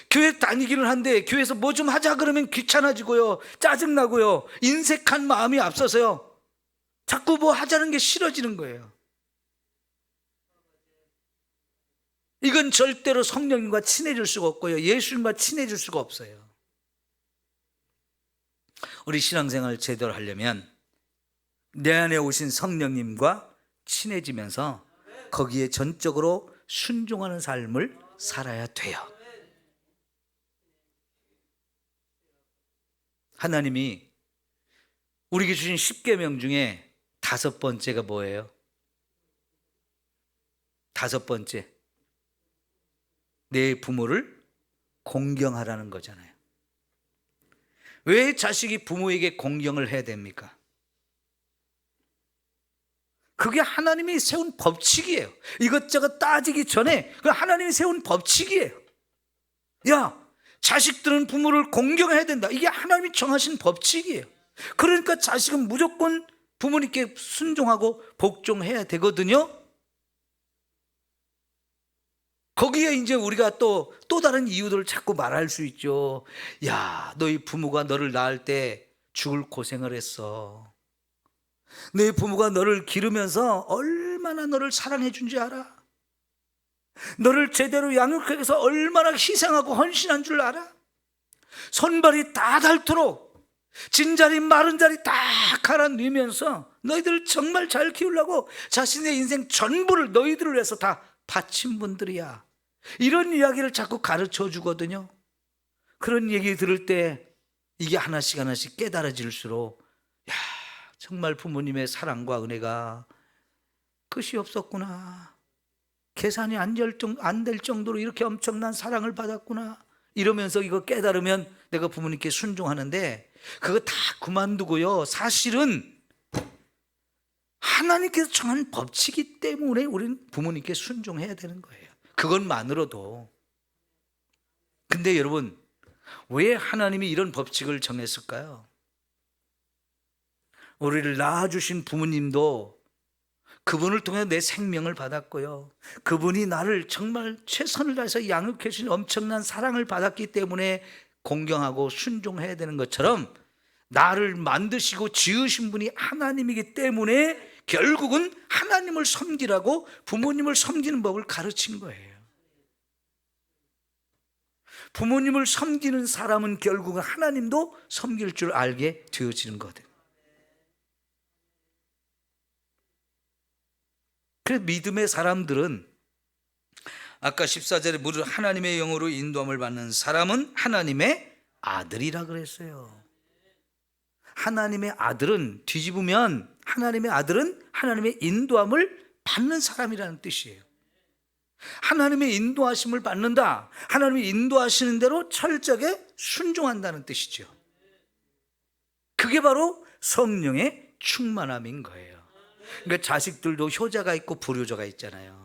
교회 다니기는 한데 교회에서 뭐 좀 하자 그러면 귀찮아지고요. 짜증나고요. 인색한 마음이 앞서서요. 자꾸 뭐 하자는 게 싫어지는 거예요. 이건 절대로 성령님과 친해질 수가 없고요. 예수님과 친해질 수가 없어요. 우리 신앙생활 제대로 하려면 내 안에 오신 성령님과 친해지면서 거기에 전적으로 순종하는 삶을 살아야 돼요. 하나님이 우리에게 주신 10계명 중에 5번째가 뭐예요? 5번째. 내 부모를 공경하라는 거잖아요. 왜 자식이 부모에게 공경을 해야 됩니까? 그게 하나님이 세운 법칙이에요. 이것저것 따지기 전에 그 하나님이 세운 법칙이에요. 야, 자식들은 부모를 공경해야 된다. 이게 하나님이 정하신 법칙이에요. 그러니까 자식은 무조건 부모님께 순종하고 복종해야 되거든요. 거기에 이제 우리가 또 다른 이유들을 자꾸 말할 수 있죠. 야, 너희 부모가 너를 낳을 때 죽을 고생을 했어. 너희 부모가 너를 기르면서 얼마나 너를 사랑해 준 줄 알아? 너를 제대로 양육하기 위해서 얼마나 희생하고 헌신한 줄 알아? 손발이 다 닳도록 진자리 마른 자리 다 갈아넣으면서 너희들 정말 잘 키우려고 자신의 인생 전부를 너희들을 위해서 다 바친 분들이야. 이런 이야기를 자꾸 가르쳐 주거든요. 그런 얘기 들을 때 이게 하나씩 깨달아질수록 야, 정말 부모님의 사랑과 은혜가 끝이 없었구나. 계산이 안 될 정도로 이렇게 엄청난 사랑을 받았구나. 이러면서 이거 깨달으면 내가 부모님께 순종하는데 그거 다 그만두고요. 사실은 하나님께서 정한 법칙이기 때문에 우리는 부모님께 순종해야 되는 거예요. 그것만으로도. 근데 여러분, 왜 하나님이 이런 법칙을 정했을까요? 우리를 낳아주신 부모님도 그분을 통해 내 생명을 받았고요. 그분이 나를 정말 최선을 다해서 양육해 주신 엄청난 사랑을 받았기 때문에 공경하고 순종해야 되는 것처럼 나를 만드시고 지으신 분이 하나님이기 때문에 결국은 하나님을 섬기라고 부모님을 섬기는 법을 가르친 거예요. 부모님을 섬기는 사람은 결국은 하나님도 섬길 줄 알게 되어지는 거거든요. 그래서 믿음의 사람들은 아까 14절에 무릇 하나님의 영으로 인도함을 받는 사람은 하나님의 아들이라 그랬어요. 하나님의 아들은, 뒤집으면 하나님의 아들은 하나님의 인도함을 받는 사람이라는 뜻이에요. 하나님의 인도하심을 받는다. 하나님이 인도하시는 대로 철저하게 순종한다는 뜻이죠. 그게 바로 성령의 충만함인 거예요. 그러니까 자식들도 효자가 있고 불효자가 있잖아요.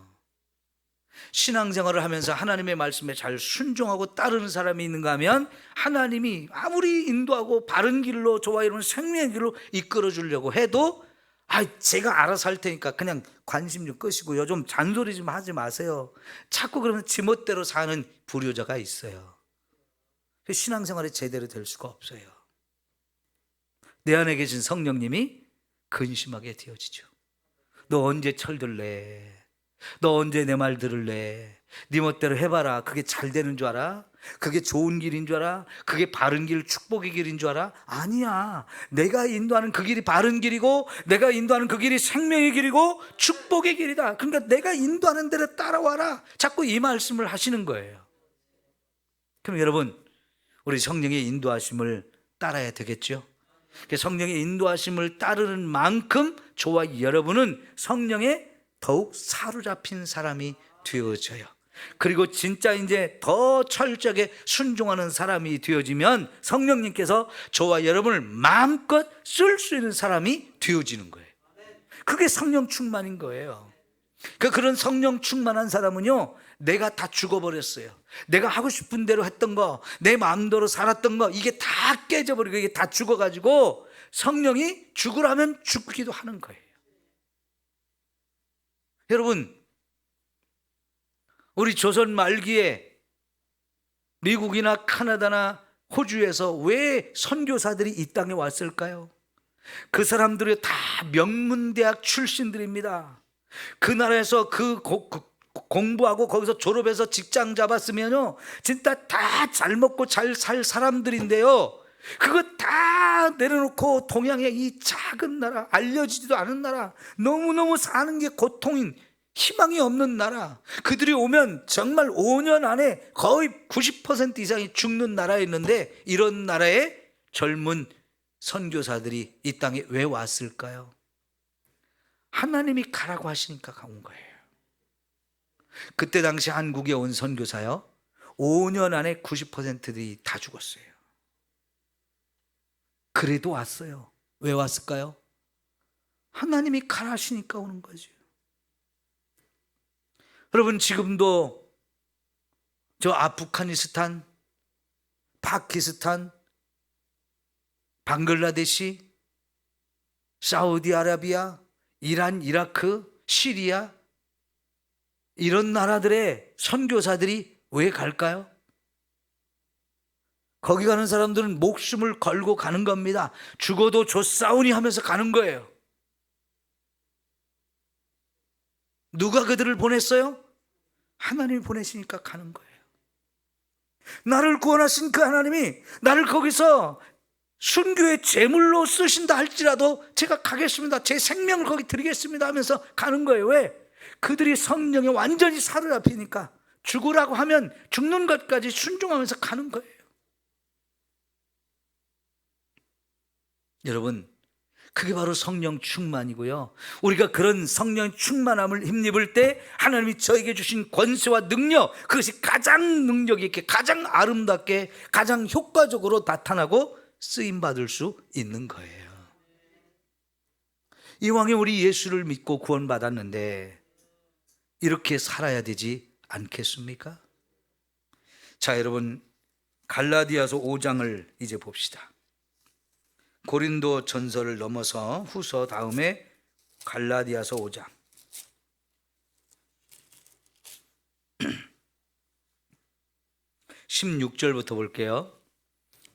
신앙생활을 하면서 하나님의 말씀에 잘 순종하고 따르는 사람이 있는가 하면 하나님이 아무리 인도하고 바른 길로, 저와 이런 생명의 길로 이끌어 주려고 해도 제가 알아서 할 테니까 그냥 관심 좀 끄시고요, 좀 잔소리 좀 하지 마세요, 자꾸 그러면 지멋대로 사는 불효자가 있어요. 신앙생활이 제대로 될 수가 없어요. 내 안에 계신 성령님이 근심하게 되어지죠. 너 언제 철들래? 너 언제 내 말 들을래? 네 멋대로 해봐라. 그게 잘 되는 줄 알아? 그게 좋은 길인 줄 알아? 그게 바른 길, 축복의 길인 줄 알아? 아니야. 내가 인도하는 그 길이 바른 길이고, 내가 인도하는 그 길이 생명의 길이고 축복의 길이다. 그러니까 내가 인도하는 대로 따라와라. 자꾸 이 말씀을 하시는 거예요. 그럼 여러분, 우리 성령의 인도하심을 따라야 되겠죠? 성령의 인도하심을 따르는 만큼 저와 여러분은 성령에 더욱 사로잡힌 사람이 되어져요. 그리고 진짜 이제 더 철저하게 순종하는 사람이 되어지면 성령님께서 저와 여러분을 마음껏 쓸 수 있는 사람이 되어지는 거예요. 그게 성령 충만인 거예요. 그런 성령 충만한 사람은요, 내가 다 죽어버렸어요. 내가 하고 싶은 대로 했던 거, 내 마음대로 살았던 거, 이게 다 깨져버리고 이게 다 죽어가지고 성령이 죽으라면 죽기도 하는 거예요. 여러분, 우리 조선 말기에 미국이나 카나다나 호주에서 왜 선교사들이 이 땅에 왔을까요? 그 사람들이 다 명문대학 출신들입니다. 그 나라에서 공부하고 거기서 졸업해서 직장 잡았으면요, 진짜 다 잘 먹고 잘 살 사람들인데요, 그거 다 내려놓고 동양의 이 작은 나라, 알려지지도 않은 나라, 너무너무 사는 게 고통인, 희망이 없는 나라, 그들이 오면 정말 5년 안에 거의 90% 이상이 죽는 나라였는데, 이런 나라에 젊은 선교사들이 이 땅에 왜 왔을까요? 하나님이 가라고 하시니까 간 거예요. 그때 당시 한국에 온 선교사요, 5년 안에 90%들이 다 죽었어요. 그래도 왔어요. 왜 왔을까요? 하나님이 가라 하시니까 오는 거죠. 여러분, 지금도 저 아프가니스탄, 파키스탄, 방글라데시, 사우디아라비아, 이란, 이라크, 시리아, 이런 나라들의 선교사들이 왜 갈까요? 거기 가는 사람들은 목숨을 걸고 가는 겁니다. 죽어도 좆싸우니 하면서 가는 거예요. 누가 그들을 보냈어요? 하나님이 보내시니까 가는 거예요. 나를 구원하신 그 하나님이 나를 거기서 순교의 제물로 쓰신다 할지라도 제가 가겠습니다, 제 생명을 거기 드리겠습니다 하면서 가는 거예요. 왜? 그들이 성령에 완전히 사로잡히니까 죽으라고 하면 죽는 것까지 순종하면서 가는 거예요. 여러분, 그게 바로 성령 충만이고요, 우리가 그런 성령 충만함을 힘입을 때 하나님이 저에게 주신 권세와 능력, 그것이 가장 능력 있게, 가장 아름답게, 가장 효과적으로 나타나고 쓰임받을 수 있는 거예요. 이왕에 우리 예수를 믿고 구원받았는데 이렇게 살아야 되지 않겠습니까? 자, 여러분, 갈라디아서 5장을 이제 봅시다. 고린도 전서를 넘어서 후서 다음에 갈라디아서 5장. 16절부터 볼게요.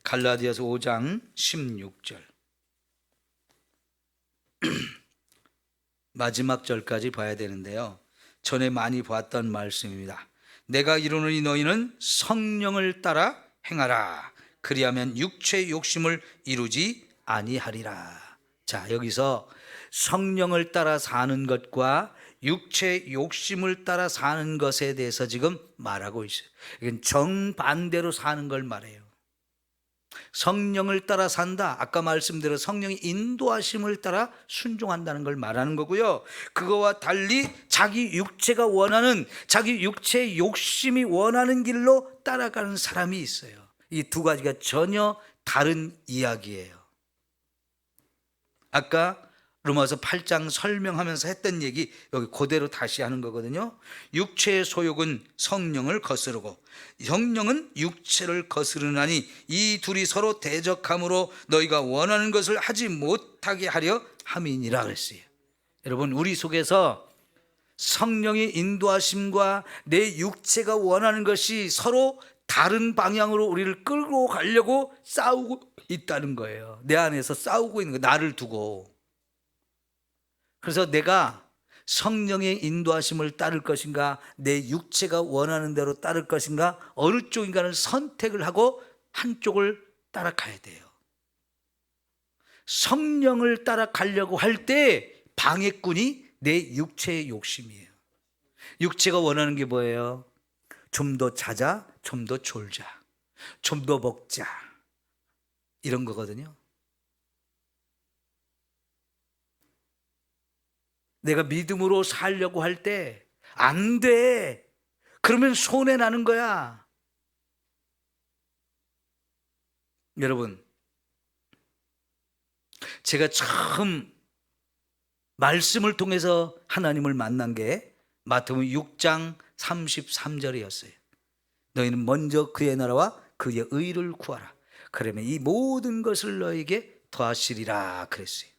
갈라디아서 5장 16절. 마지막 절까지 봐야 되는데요, 전에 많이 봤던 말씀입니다. 내가 이르노니 너희는 성령을 따라 행하라. 그리하면 육체의 욕심을 이루지 아니하리라. 자, 여기서 성령을 따라 사는 것과 육체 욕심을 따라 사는 것에 대해서 지금 말하고 있어요. 이건 정반대로 사는 걸 말해요. 성령을 따라 산다. 아까 말씀대로 성령의 인도하심을 따라 순종한다는 걸 말하는 거고요. 그거와 달리 자기 육체가 원하는, 자기 육체의 욕심이 원하는 길로 따라가는 사람이 있어요. 이 두 가지가 전혀 다른 이야기예요. 아까 로마서 8장 설명하면서 했던 얘기 여기 그대로 다시 하는 거거든요. 육체의 소욕은 성령을 거스르고 성령은 육체를 거스르나니 이 둘이 서로 대적함으로 너희가 원하는 것을 하지 못하게 하려 함이니라 그랬어요. 여러분, 우리 속에서 성령의 인도하심과 내 육체가 원하는 것이 서로 다른 방향으로 우리를 끌고 가려고 싸우고 있다는 거예요. 내 안에서 싸우고 있는 거예요. 나를 두고. 그래서 내가 성령의 인도하심을 따를 것인가, 내 육체가 원하는 대로 따를 것인가, 어느 쪽인가를 선택을 하고 한쪽을 따라가야 돼요. 성령을 따라가려고 할 때 방해꾼이 내 육체의 욕심이에요. 육체가 원하는 게 뭐예요? 좀 더 자자, 좀 더 졸자, 좀 더 먹자, 이런 거거든요. 내가 믿음으로 살려고 할 때 안 돼. 그러면 손해 나는 거야. 여러분, 제가 처음 말씀을 통해서 하나님을 만난 게 마태복음 6장 33절이었어요. 너희는 먼저 그의 나라와 그의 의를 구하라. 그러면 이 모든 것을 너에게 더하시리라 그랬어요.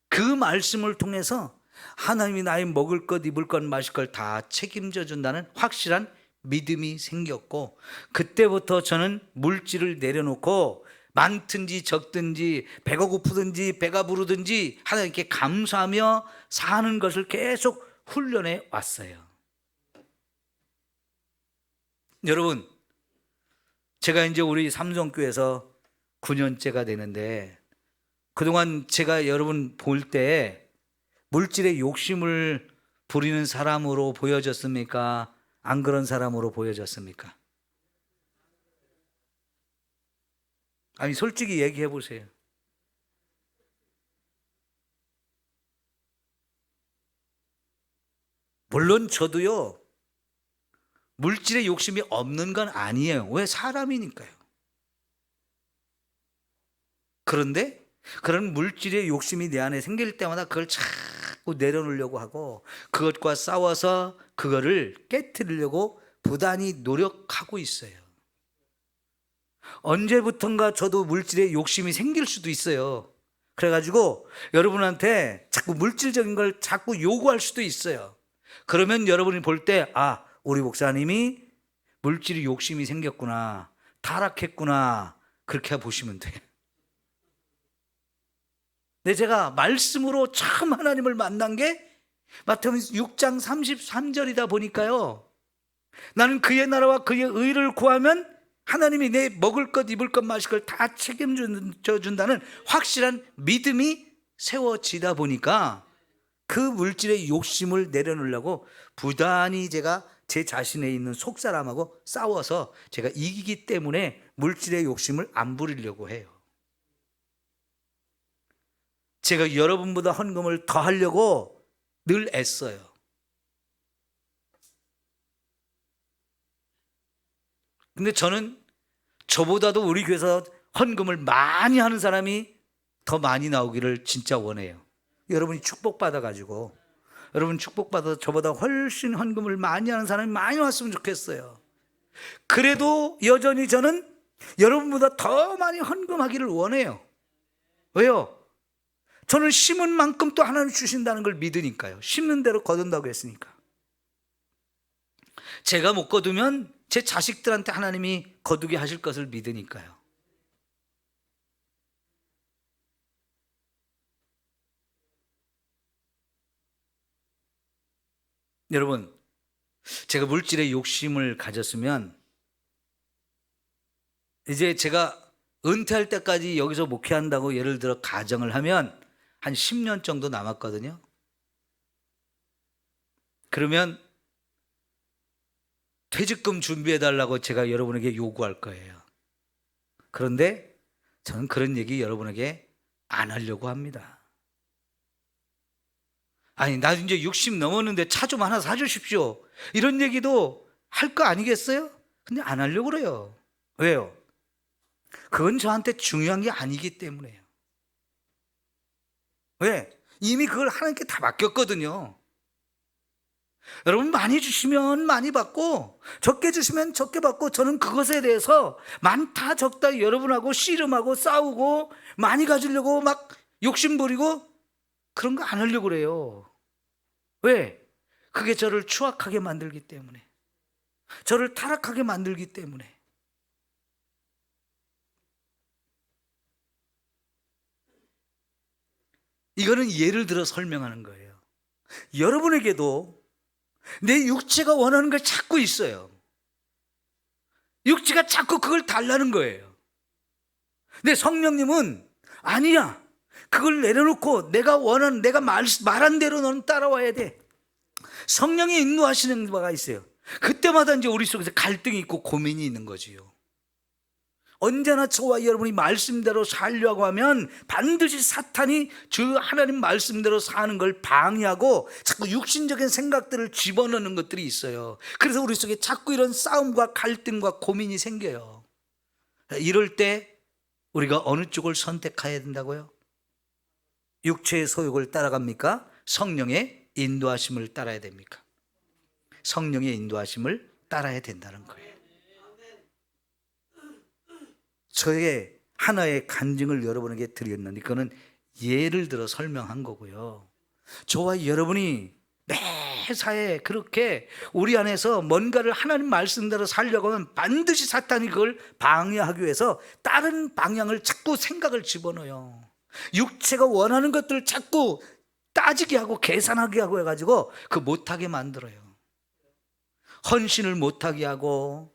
그 말씀을 통해서 하나님이 나의 먹을 것, 입을 것, 마실 걸 다 책임져 준다는 확실한 믿음이 생겼고, 그때부터 저는 물질을 내려놓고 많든지 적든지 배가 고프든지 배가 부르든지 하나님께 감사하며 사는 것을 계속 훈련해 왔어요. 여러분, 제가 이제 우리 삼성교회에서 9년째가 되는데 그동안 제가 여러분 볼 때 물질의 욕심을 부리는 사람으로 보여졌습니까? 안 그런 사람으로 보여졌습니까? 아니, 솔직히 얘기해 보세요. 물론 저도요, 물질의 욕심이 없는 건 아니에요. 왜? 사람이니까요. 그런데 그런 물질의 욕심이 내 안에 생길 때마다 그걸 자꾸 내려놓으려고 하고 그것과 싸워서 그거를 깨트리려고 부단히 노력하고 있어요. 언제부턴가 저도 물질의 욕심이 생길 수도 있어요. 그래가지고 여러분한테 자꾸 물질적인 걸 자꾸 요구할 수도 있어요. 그러면 여러분이 볼 때, 아, 우리 목사님이 물질의 욕심이 생겼구나, 타락했구나, 그렇게 보시면 돼요. 근데 제가 말씀으로 처음 하나님을 만난 게 마태복음 6장 33절이다 보니까요, 나는 그의 나라와 그의 의를 구하면 하나님이 내 먹을 것, 입을 것, 마실 걸 다 책임져 준다는 확실한 믿음이 세워지다 보니까 그 물질의 욕심을 내려놓으려고 부단히 제가 제 자신에 있는 속사람하고 싸워서 제가 이기기 때문에 물질의 욕심을 안 부리려고 해요. 제가 여러분보다 헌금을 더 하려고 늘 애써요. 근데 저는 저보다도 우리 교회에서 헌금을 많이 하는 사람이 더 많이 나오기를 진짜 원해요. 여러분이 축복받아가지고, 여러분 축복받아서 저보다 훨씬 헌금을 많이 하는 사람이 많이 왔으면 좋겠어요. 그래도 여전히 저는 여러분보다 더 많이 헌금하기를 원해요. 왜요? 저는 심은 만큼 또 하나님 주신다는 걸 믿으니까요. 심는 대로 거둔다고 했으니까. 제가 못 거두면 제 자식들한테 하나님이 거두게 하실 것을 믿으니까요. 여러분, 제가 물질의 욕심을 가졌으면 이제 제가 은퇴할 때까지 여기서 목회한다고 예를 들어 가정을 하면 한 10년 정도 남았거든요. 그러면 퇴직금 준비해 달라고 제가 여러분에게 요구할 거예요. 그런데 저는 그런 얘기 여러분에게 안 하려고 합니다. 아니, 나 이제 60 넘었는데 차 좀 하나 사주십시오, 이런 얘기도 할 거 아니겠어요? 근데 안 하려고 그래요. 왜요? 그건 저한테 중요한 게 아니기 때문에요. 왜? 이미 그걸 하나님께 다 맡겼거든요. 여러분, 많이 주시면 많이 받고 적게 주시면 적게 받고, 저는 그것에 대해서 많다 적다 여러분하고 씨름하고 싸우고 많이 가지려고 막 욕심 부리고 그런 거 안 하려고 그래요. 왜? 그게 저를 추악하게 만들기 때문에, 저를 타락하게 만들기 때문에. 이거는 예를 들어 설명하는 거예요. 여러분에게도 내 육체가 원하는 걸 찾고 있어요. 육체가 자꾸 그걸 달라는 거예요. 근데 성령님은 아니야, 그걸 내려놓고 내가 원하는, 내가 말한 대로 너는 따라와야 돼. 성령이 인도하시는 바가 있어요. 그때마다 이제 우리 속에서 갈등이 있고 고민이 있는 거지요. 언제나 저와 여러분이 말씀대로 살려고 하면 반드시 사탄이 저 하나님 말씀대로 사는 걸 방해하고 자꾸 육신적인 생각들을 집어넣는 것들이 있어요. 그래서 우리 속에 자꾸 이런 싸움과 갈등과 고민이 생겨요. 이럴 때 우리가 어느 쪽을 선택해야 된다고요? 육체의 소욕을 따라갑니까? 성령의 인도하심을 따라야 됩니까? 성령의 인도하심을 따라야 된다는 거예요. 저의 하나의 간증을 여러분에게 드렸는데, 그거는 예를 들어 설명한 거고요. 저와 여러분이 매사에 그렇게 우리 안에서 뭔가를 하나님 말씀대로 살려고 하면 반드시 사탄이 그걸 방해하기 위해서 다른 방향을 자꾸 생각을 집어넣어요. 육체가 원하는 것들을 자꾸 따지게 하고 계산하게 하고 해가지고 그 못하게 만들어요. 헌신을 못하게 하고,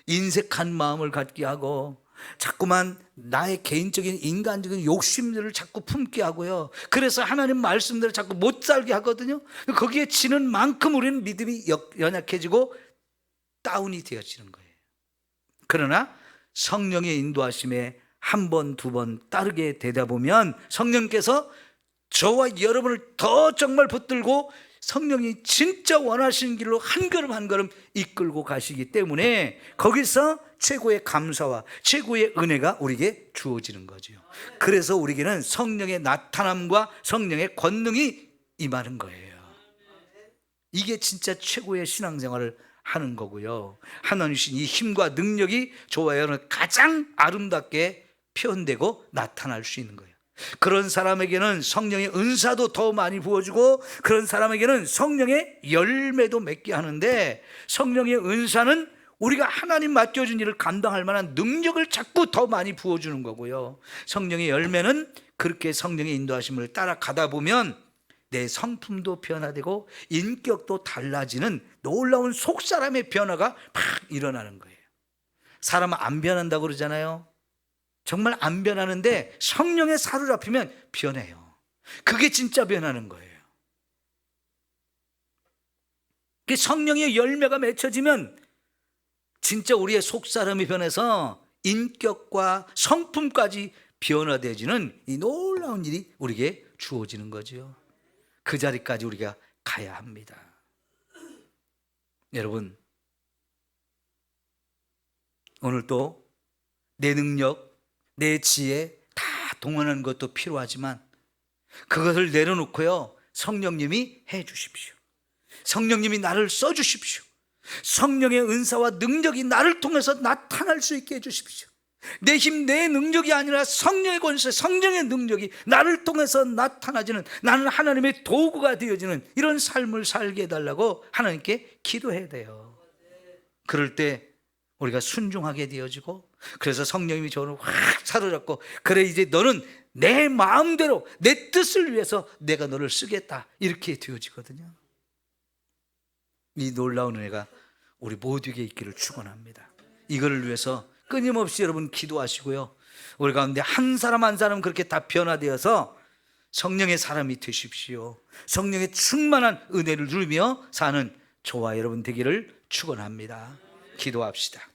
인색한 마음을 갖게 하고, 자꾸만 나의 개인적인 인간적인 욕심들을 자꾸 품게 하고요. 그래서 하나님 말씀대로 자꾸 못 살게 하거든요. 거기에 지는 만큼 우리는 믿음이 연약해지고 다운이 되어지는 거예요. 그러나 성령의 인도하심에 한 번, 두 번 따르게 되다 보면 성령께서 저와 여러분을 더 정말 붙들고 성령이 진짜 원하시는 길로 한 걸음 한 걸음 이끌고 가시기 때문에 거기서 최고의 감사와 최고의 은혜가 우리에게 주어지는 거죠. 그래서 우리에게는 성령의 나타남과 성령의 권능이 임하는 거예요. 이게 진짜 최고의 신앙생활을 하는 거고요. 하나님 주신 이 힘과 능력이 저와 여러분 가장 아름답게 표현되고 나타날 수 있는 거예요. 그런 사람에게는 성령의 은사도 더 많이 부어주고, 그런 사람에게는 성령의 열매도 맺게 하는데, 성령의 은사는 우리가 하나님 맡겨준 일을 감당할 만한 능력을 자꾸 더 많이 부어주는 거고요. 성령의 열매는 그렇게 성령의 인도하심을 따라가다 보면 내 성품도 변화되고 인격도 달라지는 놀라운 속사람의 변화가 막 일어나는 거예요. 사람은 안 변한다고 그러잖아요. 정말 안 변하는데 성령에 사로잡히면 변해요. 그게 진짜 변하는 거예요. 성령의 열매가 맺혀지면 진짜 우리의 속사람이 변해서 인격과 성품까지 변화되어지는 이 놀라운 일이 우리에게 주어지는 거죠. 그 자리까지 우리가 가야 합니다. 여러분, 오늘도 내 능력, 내 지혜 다 동원하는 것도 필요하지만 그것을 내려놓고요, 성령님이 해 주십시오. 성령님이 나를 써 주십시오. 성령의 은사와 능력이 나를 통해서 나타날 수 있게 해 주십시오. 내 힘, 내 능력이 아니라 성령의 권세, 성령의 능력이 나를 통해서 나타나지는, 나는 하나님의 도구가 되어지는 이런 삶을 살게 해달라고 하나님께 기도해야 돼요. 그럴 때 우리가 순종하게 되어지고, 그래서 성령님이 저를 확 사로잡고, 그래 이제 너는 내 마음대로 내 뜻을 위해서 내가 너를 쓰겠다, 이렇게 되어지거든요. 이 놀라운 은혜가 우리 모두에게 있기를 축원합니다. 이거를 위해서 끊임없이 여러분 기도하시고요, 우리 가운데 한 사람 한 사람 그렇게 다 변화되어서 성령의 사람이 되십시오. 성령의 충만한 은혜를 누리며 사는 저와 여러분 되기를 축원합니다. 기도합시다.